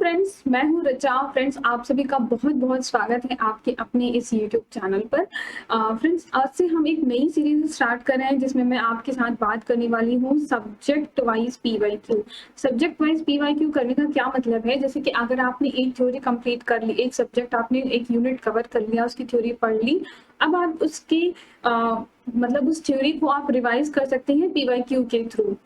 Friends, मैं हूँ Richa. Friends, आप सभी का बहुत बहुत स्वागत है आपके अपने इस यूट्यूब चैनल पर। फ्रेंड्स, आज से हम एक नई सीरीज स्टार्ट कर रहे हैं जिसमें मैं आपके साथ बात करने वाली हूँ subject wise PYQ. Subject wise PYQ करने का क्या मतलब है, जैसे कि अगर आपने एक थ्योरी कंप्लीट कर ली, एक सब्जेक्ट आपने एक यूनिट कवर कर लिया, उसकी थ्योरी पढ़ ली, अब आप उसकी मतलब उस थ्योरी को आप रिवाइज कर सकते हैं पीवाईक्यू के थ्रू।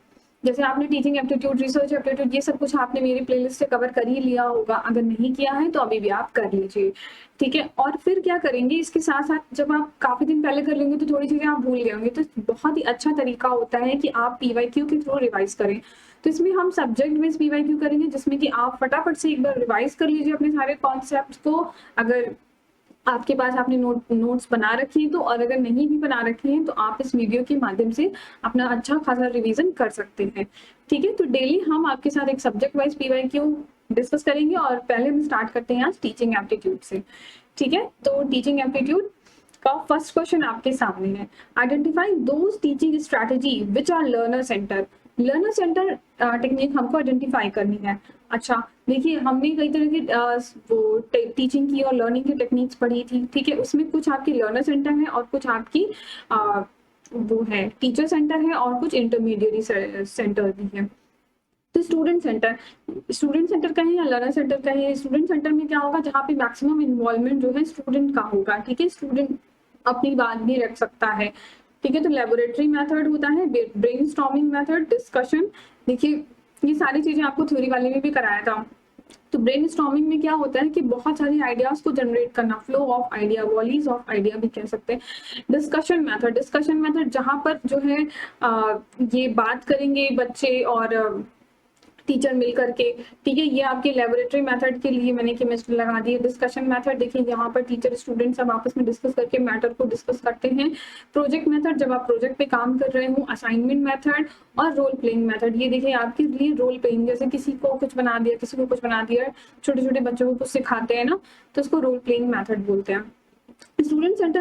जैसे आपने टीचिंग एप्टीट्यूड, रिसर्च एप्टीट्यूड, ये सब कुछ आपने मेरी प्लेलिस्ट से कवर कर ही लिया होगा। अगर नहीं किया है तो अभी भी आप कर लीजिए, ठीक है। और फिर क्या करेंगे, इसके साथ साथ जब आप काफी दिन पहले कर लेंगे तो थोड़ी चीजें आप भूल गए होंगे, तो बहुत ही अच्छा तरीका होता है कि आप पीवाईक्यू के थ्रू रिवाइज करें। तो इसमें हम सब्जेक्ट बेस्ड पीवाईक्यू करेंगे, जिसमें कि आप फटाफट से एक बार रिवाइज कर लीजिए अपने सारे कॉन्सेप्ट को। अगर आपके पास आपने नोट्स बना रखी हैं तो, और अगर नहीं भी बना रखे हैं तो आप इस वीडियो के माध्यम से अपना अच्छा खासा रिवीजन कर सकते हैं, ठीक है। तो डेली हम आपके साथ एक सब्जेक्ट वाइज पीवाईक्यू डिस्कस करेंगे, और पहले हम स्टार्ट करते हैं आज टीचिंग एप्टीट्यूड से, ठीक है। तो टीचिंग एप्टीट्यूड का फर्स्ट क्वेश्चन आपके सामने है, identify those teaching strategy which are learner centre. Learner centre technique हमको आइडेंटिफाई करनी है। अच्छा, देखिए, हमने कई तरह की वो टीचिंग की और लर्निंग की टेक्निक्स पढ़ी थी, ठीक है। उसमें कुछ आपकी लर्नर सेंटर है और कुछ आपकी वो है टीचर सेंटर है, और कुछ इंटरमीडिएट सेंटर भी है। तो स्टूडेंट सेंटर का है या लर्नर सेंटर का है? स्टूडेंट सेंटर में क्या होगा, जहाँ पे मैक्सिमम इन्वॉल्वमेंट जो है स्टूडेंट का होगा, ठीक है। स्टूडेंट अपनी बात भी रख सकता है, ठीक है। तो लेबोरेटरी मेथड होता है, ब्रेनस्टॉर्मिंग मेथड, डिस्कशन। देखिए, ये सारी चीजें आपको थ्योरी वाले में भी कराया था। तो ब्रेनस्टॉर्मिंग में क्या होता है कि बहुत सारे आइडियाज को जनरेट करना, flow of idea, volleys of idea भी कह सकते हैं। डिस्कशन मेथड जहां पर जो है ये बात करेंगे बच्चे और टीचर मिल करके, ठीक है। ये आपके लेबोरेटरी मेथड के लिए मैंने केमिस्ट्री लगा दी है। डिस्कशन मेथड, देखिए यहाँ पर टीचर स्टूडेंट सब आपस में डिस्कस करके मैटर को डिस्कस करते हैं। प्रोजेक्ट मेथड, जब आप प्रोजेक्ट पे काम कर रहे हो। असाइनमेंट मेथड और रोल प्लेइंग मेथड, ये देखिए आपके लिए रोल प्लेइंग, जैसे किसी को कुछ बना दिया, किसी को कुछ बना दिया, छोटे छोटे बच्चों को कुछ सिखाते हैं ना, तो उसको रोल प्लेइंग मेथड बोलते हैं। Student centre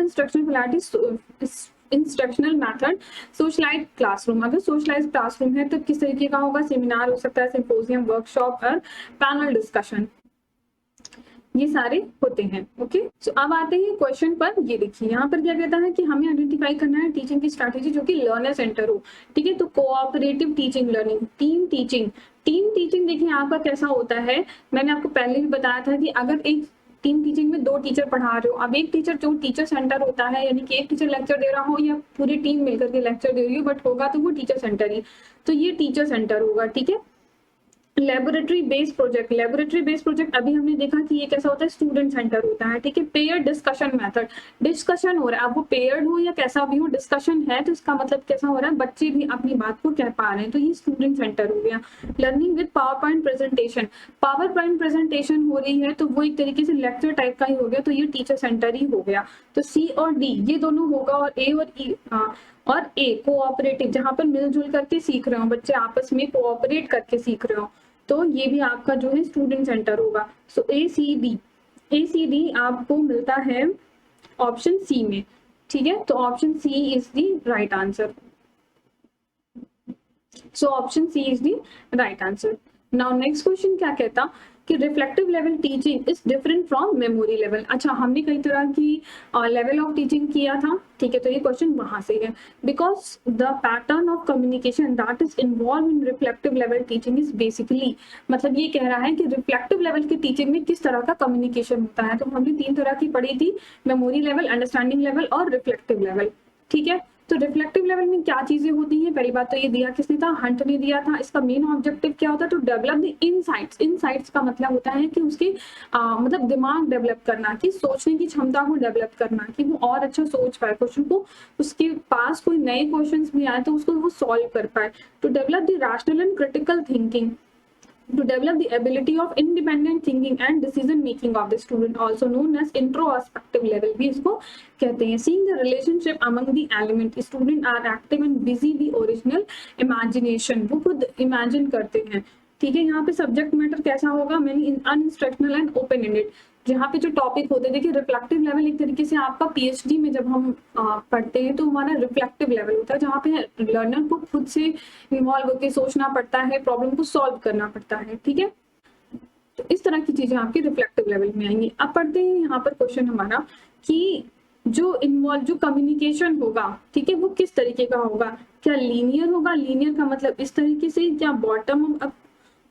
instructional method, socialise classroom. अगर सोशलाइज क्लासरूम है तो किस तरीके का होगा, सेमिनार हो सकता है, सिंपोजियम, वर्कशॉप और पैनल डिस्कशन, ये सारे होते हैं, ओके। सो अब आते हैं क्वेश्चन पर। ये देखिए यहाँ पर क्या कहता है कि हमें आइडेंटिफाई करना है टीचिंग की स्ट्रैटेजी जो कि लर्नर सेंटर हो, ठीक है। तो cooperative teaching learning, team teaching देखिए आपका कैसा होता है। मैंने आपको पहले भी बताया था कि अगर एक टीम टीचिंग में दो टीचर पढ़ा रहे हो, अब एक टीचर जो टीचर सेंटर होता है, यानी कि एक टीचर लेक्चर दे रहा हो या पूरी टीम मिलकर के लेक्चर दे रही हो, बट होगा तो वो टीचर सेंटर ही, तो ये टीचर सेंटर होगा, ठीक है। लेबोरेटरी बेस्ड प्रोजेक्ट अभी हमने देखा कि ये कैसा होता है, स्टूडेंट सेंटर होता है, ठीक है। पेयर्ड डिस्कशन मेथड, डिस्कशन हो रहा है, अब वो पेयर्ड हो या कैसा भी हो, डिस्कशन है तो इसका मतलब कैसा हो रहा है, बच्चे भी अपनी बात को कह पा रहे हैं, तो ये स्टूडेंट सेंटर हो गया। Learning with power point presentation हो रही है तो वो एक तरीके से लेक्चर टाइप का ही हो गया, तो ये टीचर सेंटर ही हो गया। तो सी और डी ये दोनों होगा, और ए कोऑपरेटिव, जहां पर मिलजुल करके सीख रहे हो बच्चे, आपस में कोऑपरेट करके सीख रहे हो, तो ये भी आपका जो है स्टूडेंट सेंटर होगा। सो ए सी डी आपको मिलता है ऑप्शन सी में, ठीक है। तो option C is the right answer. So option C is the right answer. Now next question क्या कहता कि reflective level teaching is different from memory level. अच्छा, हमने कई तरह की लेवल ऑफ टीचिंग किया था, ठीक है। तो ये क्वेश्चन वहां से है, because the pattern of communication that is involve in reflective level teaching is basically, मतलब ये कह रहा है कि रिफ्लेक्टिव लेवल की टीचिंग में किस तरह का कम्युनिकेशन होता है। तो हमने तीन तरह की पढ़ी थी, मेमोरी लेवल, अंडरस्टैंडिंग लेवल और रिफ्लेक्टिव लेवल, ठीक है। तो रिफ्लेक्टिव लेवल में क्या चीजें होती हैं, पहली बात तो ये दिया किसने था, हंट ने दिया था। इसका मेन ऑब्जेक्टिव क्या होता है, तो डेवलप द इनसाइट्स का मतलब होता है कि उसके मतलब दिमाग डेवलप करना, कि सोचने की क्षमता को डेवलप करना, कि वो और अच्छा सोच पाए क्वेश्चन को, उसके पास कोई नए क्वेश्चंस भी आए तो उसको वो सॉल्व कर पाए। To develop the rational and critical thinking, to develop the ability of independent thinking and decision making of the student, also known as introspective level भी इसको कहते हैं। seeing the relationship among the element, student are active and busy the original imagination, वो खुद imagine करते हैं, ठीक है। यहाँ पे सब्जेक्ट मैटर कैसा होगा, मैंने अनइंस्ट्रक्शनल एंड ओपन एंडेड, जहाँ पे जो टॉपिक होते हैं, देखिए रिफ्लेक्टिव लेवल एक तरीके से आपका पीएचडी में जब हम पढ़ते हैं तो हमारा रिफ्लेक्टिव लेवल होता है, जहाँ पे लर्नर को खुद से इन्वॉल्व होकर सोचना पड़ता है, प्रॉब्लम को सॉल्व करना पड़ता है, ठीक है। तो इस तरह की चीजें आपके रिफ्लेक्टिव लेवल में आएंगी। अब पढ़ते हैं यहाँ पर क्वेश्चन हमारा कि जो कम्युनिकेशन होगा, ठीक है, वो किस तरीके का होगा। क्या लीनियर होगा, लीनियर का मतलब इस तरीके से, क्या बॉटम अप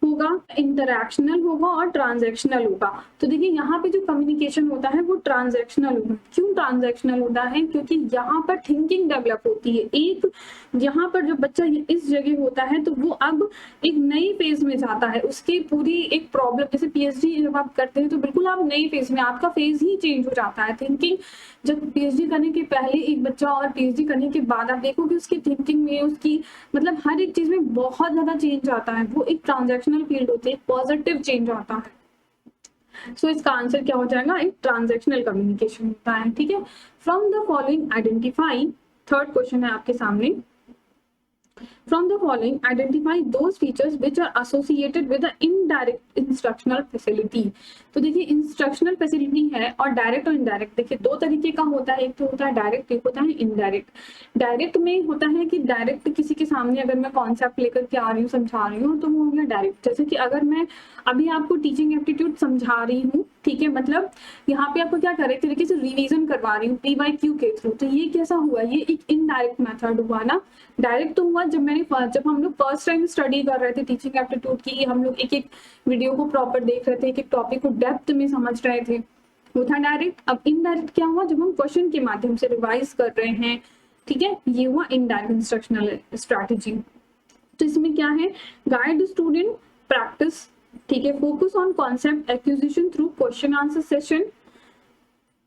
होगा, इंटरैक्शनल होगा और ट्रांजैक्शनल होगा। तो देखिए यहाँ पे जो कम्युनिकेशन होता है वो ट्रांजैक्शनल होगा। क्यों ट्रांजैक्शनल होता है? क्योंकि यहाँ पर थिंकिंग डेवलप होती है। एक यहाँ पर जो बच्चा इस जगह होता है तो वो अब एक नई फेज में जाता है, उसकी पूरी एक प्रॉब्लम, जैसे पीएचडी जब आप करते हैं तो बिल्कुल आप नई फेज में, आपका फेज ही चेंज हो जाता है। थिंकिंग जब पीएचडी करने के पहले एक बच्चा और पीएचडी करने के बाद आप देखोगे उसकी थिंकिंग में, उसकी मतलब हर एक चीज में बहुत ज्यादा चेंज आता है। वो एक ट्रांजैक्शनल फील्ड होती है, पॉजिटिव चेंज आता है। सो इसका आंसर क्या हो जाएगा? एक ट्रांजैक्शनल कम्युनिकेशन होता है, ठीक है। From the following identify, third question है आपके सामने। From the following, identify those features which are associated with the indirect instructional facility. तो देखिए इंस्ट्रक्शनल फैसिलिटी है और डायरेक्ट और इनडायरेक्ट, देखिए दो तरीके का होता है, एक तो होता है डायरेक्ट, एक होता है इनडायरेक्ट। डायरेक्ट में होता है कि डायरेक्ट किसी के सामने अगर मैं कॉन्सेप्ट लेकर के आ रही हूँ, समझा रही हूँ, तो वो हो गया डायरेक्ट। जैसे कि अगर मैं अभी आपको टीचिंग एप्टीट्यूड समझा रही हूँ, ठीक है, मतलब यहाँ पे आपको क्या कर रहे तरीके से रिवीजन करवा रही हूँ PYQ के थ्रू, तो ये कैसा हुआ? ये एक इनडायरेक्ट मेथड हुआ ना। डायरेक्ट तो हुआ जब हम लोग फर्स्ट टाइम स्टडी कर रहे थे टीचिंग एप्टीट्यूड की, हम लोग एक एक वीडियो को प्रॉपर देख रहे थे, एक एक टॉपिक को डेप्थ में समझ रहे थे, वो था डायरेक्ट। अब इनडायरेक्ट क्या हुआ? जब हम क्वेश्चन के माध्यम से रिवाइज कर रहे हैं, ठीक है, ये हुआ इनडायरेक्ट इंस्ट्रक्शनल स्ट्रैटेजी। तो इसमें क्या है? गाइड स्टूडेंट प्रैक्टिस, ठीक है, focus on concept acquisition through question answer session.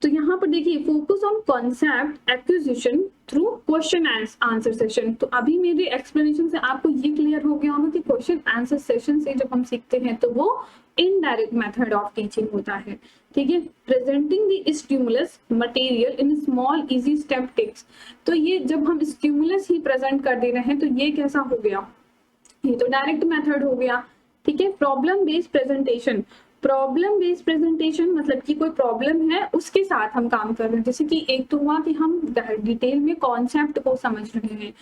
तो यहाँ पर देखिए focus on concept acquisition through question answer session. तो अभी मेरे एक्सप्लेनेशन से आपको ये क्लियर हो गया होगा कि क्वेश्चन आंसर सेशन से जब हम सीखते हैं तो वो इनडायरेक्ट मेथड ऑफ टीचिंग होता है, ठीक है। Presenting the stimulus material in small easy step tips. तो ये जब हम स्टिमुलस ही प्रेजेंट कर दे रहे हैं तो ये कैसा हो गया? ये तो डायरेक्ट मेथड हो गया, ठीक है। Problem based presentation, problem based presentation मतलब कि कोई प्रॉब्लम है उसके साथ हम काम कर रहे हैं। जैसे कि एक तो हुआ कि हम डिटेल में कॉन्सेप्ट को समझ रहे हैं,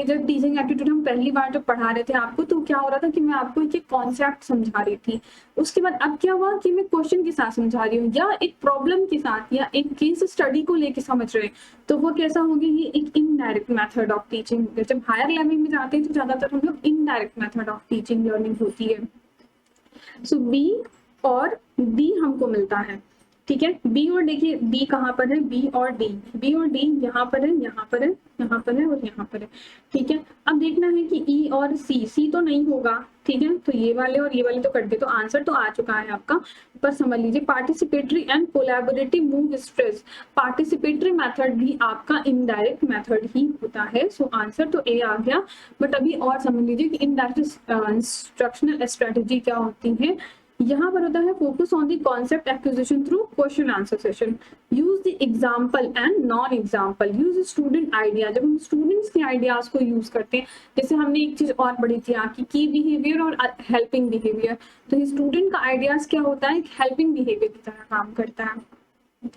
जब टीचिंग एप्टीट्यूड हम पहली बार जब पढ़ा रहे थे आपको, तो क्या हो रहा था कि मैं आपको एक कॉन्सेप्ट समझा रही थी। उसके बाद अब क्या हुआ कि मैं क्वेश्चन के साथ समझा रही हूँ या एक प्रॉब्लम के साथ या एक केस स्टडी को लेके समझ रहे हैं, तो वो कैसा हो गया? ये एक इनडायरेक्ट मेथड ऑफ टीचिंग। जब हायर लेवल में जाते हैं तो ज्यादातर हम लोग indirect method of teaching learning होती है। सो बी और डी हमको मिलता है, ठीक है। बी और देखिए बी कहाँ पर है? बी और डी यहाँ पर है, यहाँ पर है, यहाँ पर है और यहाँ पर है, ठीक है। अब देखना है कि ई और सी तो नहीं होगा, ठीक है, तो ये वाले और ये वाले तो कट गए, तो आंसर तो आ चुका है आपका। पर समझ लीजिए participatory and collaborative move stress, participatory method भी आपका इनडायरेक्ट मेथड ही होता है। सो आंसर तो ए आ गया। बट अभी और समझ लीजिए कि इनडायरेक्ट इंस्ट्रक्शनल स्ट्रेटेजी क्या होती है। यहाँ पर होता है focus on the concept acquisition through question answer session, use the example and non example, use student idea. जब हम स्टूडेंट्स के आइडियाज को यूज करते हैं, जैसे हमने एक चीज और पढ़ी थी आपकी की बिहेवियर और हेल्पिंग बिहेवियर, तो स्टूडेंट का आइडियाज क्या होता है? हेल्पिंग बिहेवियर की तरह काम करता है।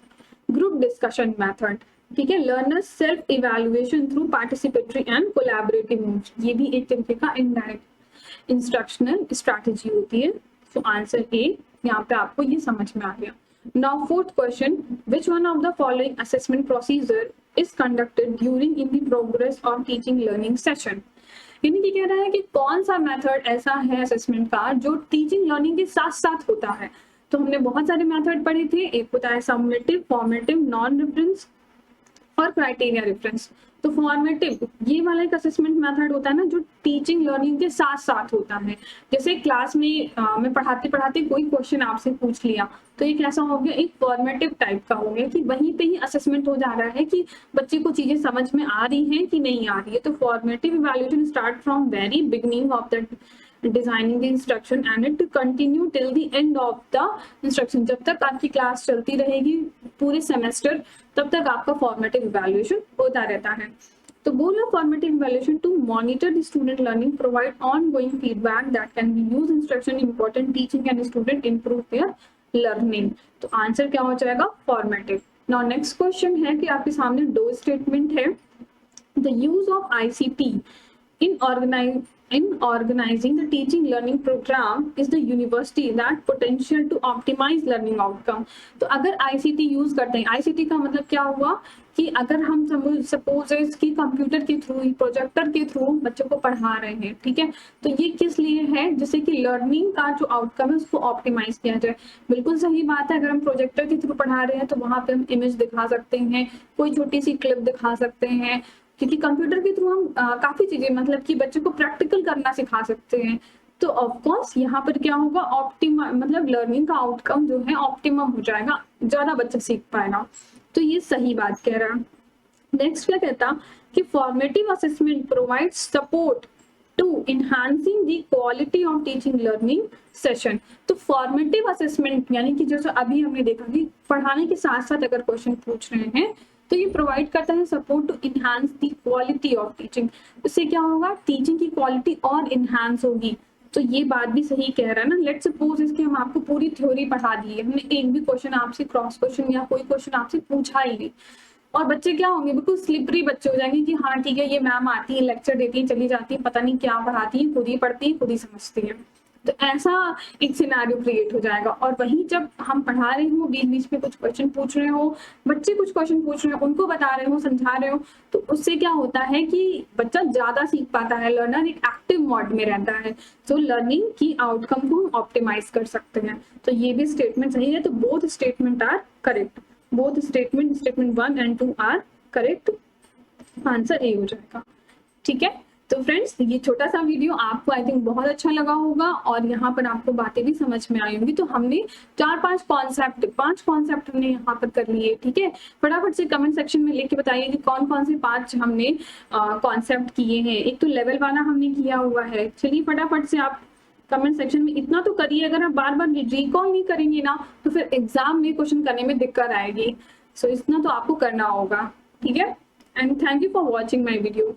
ग्रुप डिस्कशन मेथड, ठीक है, learners self evaluation through participatory and collaborative moves, ये भी एक तरीके का इनडायरेक्ट इंस्ट्रक्शनल स्ट्रैटेजी होती है। तो आंसर ए, यहाँ पे आपको ये समझ में आ गया। Now fourth question, which one of the following assessment procedure is conducted during in the progress of teaching learning session. यानी कि कह रहा है कि कौन सा मेथड ऐसा है असेसमेंट का जो टीचिंग लर्निंग के साथ साथ होता है। तो हमने बहुत सारे मेथड पढ़े थे, एक होता है समेटिव, फॉर्मेटिव, नॉन रेफरेंस और क्राइटेरिया रेफरेंस। तो फॉर्मेटिव ये वाला एक असेसमेंट मेथड होता है ना जो टीचिंग लर्निंग के साथ साथ होता है। जैसे क्लास में मैं पढ़ाते पढ़ाते कोई क्वेश्चन आपसे पूछ लिया, तो ये कैसा हो गया? एक फॉर्मेटिव टाइप का हो गया कि वहीं पे ही असेसमेंट हो जा रहा है कि बच्चे को चीजें समझ में आ रही हैं कि नहीं आ रही है। तो formative evaluation start from very beginning of the designing the instruction and it continue till the end of the instruction. जब तक आपकी क्लास चलती रहेगी पूरे सेमेस्टर, तब तक आपका फॉर्मेटिव इवैल्यूएशन होता रहता है। तो goal of formative evaluation to monitor the student learning, provide ongoing feedback that can be used instruction important teaching and student improve their learning. तो आंसर क्या हो जाएगा? फॉर्मेटिव। नाउ नेक्स्ट क्वेश्चन है कि आपके सामने दो स्टेटमेंट है। The use of ICT in in organizing the teaching learning program is the university that potential to optimize learning outcome। तो अगर ICT यूज करते हैं, ICT का मतलब क्या हुआ कि अगर हम सपोज कि कंप्यूटर के थ्रू, प्रोजेक्टर के थ्रू बच्चों को पढ़ा रहे हैं, ठीक है, तो ये किस लिए है, जैसे कि लर्निंग का जो आउटकम है उसको ऑप्टिमाइज किया जाए। बिल्कुल सही बात है, अगर हम प्रोजेक्टर के थ्रू पढ़ा रहे हैं तो वहां पे हम इमेज दिखा सकते हैं, कोई छोटी सी क्लिप दिखा सकते हैं, क्योंकि कंप्यूटर के थ्रू हम काफी चीजें मतलब कि बच्चों को प्रैक्टिकल करना सिखा सकते हैं। तो ऑफकोर्स यहाँ पर क्या होगा, ऑप्टिमम मतलब लर्निंग का आउटकम जो है ऑप्टिमम हो जाएगा, ज्यादा बच्चा सीख पाएगा। तो ये सही बात कह रहा है। नेक्स्ट क्या कहता कि formative assessment provides support to enhancing the quality of teaching learning session. तो फॉर्मेटिव असेसमेंट यानी कि जैसे अभी हमने देखा कि पढ़ाने के साथ साथ अगर क्वेश्चन पूछ रहे हैं तो ये प्रोवाइड करता है support to enhance the quality of teaching. इससे क्या होगा, टीचिंग की क्वालिटी और इनहांस होगी। तो ये बात भी सही कह रहा है ना। लेट्स सपोज इसकी हम आपको पूरी थ्योरी पढ़ा दी है, हमने एक भी क्वेश्चन आपसे क्रॉस क्वेश्चन या कोई क्वेश्चन आपसे पूछा ही नहीं, और बच्चे क्या होंगे, बिल्कुल स्लिपरी बच्चे हो जाएंगे कि हाँ ठीक है ये मैम आती है, लेक्चर देती है, चली जाती है, पता नहीं क्या पढ़ाती है, खुद ही पढ़ती है, खुद ही समझती है। तो ऐसा एक सिनेरियो क्रिएट हो जाएगा। और वहीं जब हम पढ़ा रहे हो, बीच बीच में कुछ क्वेश्चन पूछ रहे हो, बच्चे कुछ क्वेश्चन पूछ रहे हो, उनको बता रहे हो, समझा रहे हो, तो उससे क्या होता है कि बच्चा ज्यादा सीख पाता है, लर्नर एक एक्टिव मोड में रहता है। तो लर्निंग की आउटकम को हम ऑप्टिमाइज कर सकते हैं। तो ये भी स्टेटमेंट सही है। तो both statement are correct, both statement 1 and 2 are correct, answer A हो जाएगा। ठीक है, तो फ्रेंड्स ये छोटा सा वीडियो आपको आई थिंक बहुत अच्छा लगा होगा और यहाँ पर आपको बातें भी समझ में आई होंगी। तो हमने 5 कॉन्सेप्ट हमने यहाँ पर कर लिए। ठीक है, फटाफट से कमेंट सेक्शन में लिख के बताइए कि कौन कौन से 5 हमने कॉन्सेप्ट किए हैं। एक तो लेवल वाला हमने किया हुआ है। चलिए फटाफट से आप कमेंट सेक्शन में इतना तो करिए। अगर आप बार बार रिकॉल नहीं करेंगे ना तो फिर एग्जाम में क्वेश्चन करने में दिक्कत आएगी। सो इतना तो आपको करना होगा। ठीक है, and thank you for watching my video.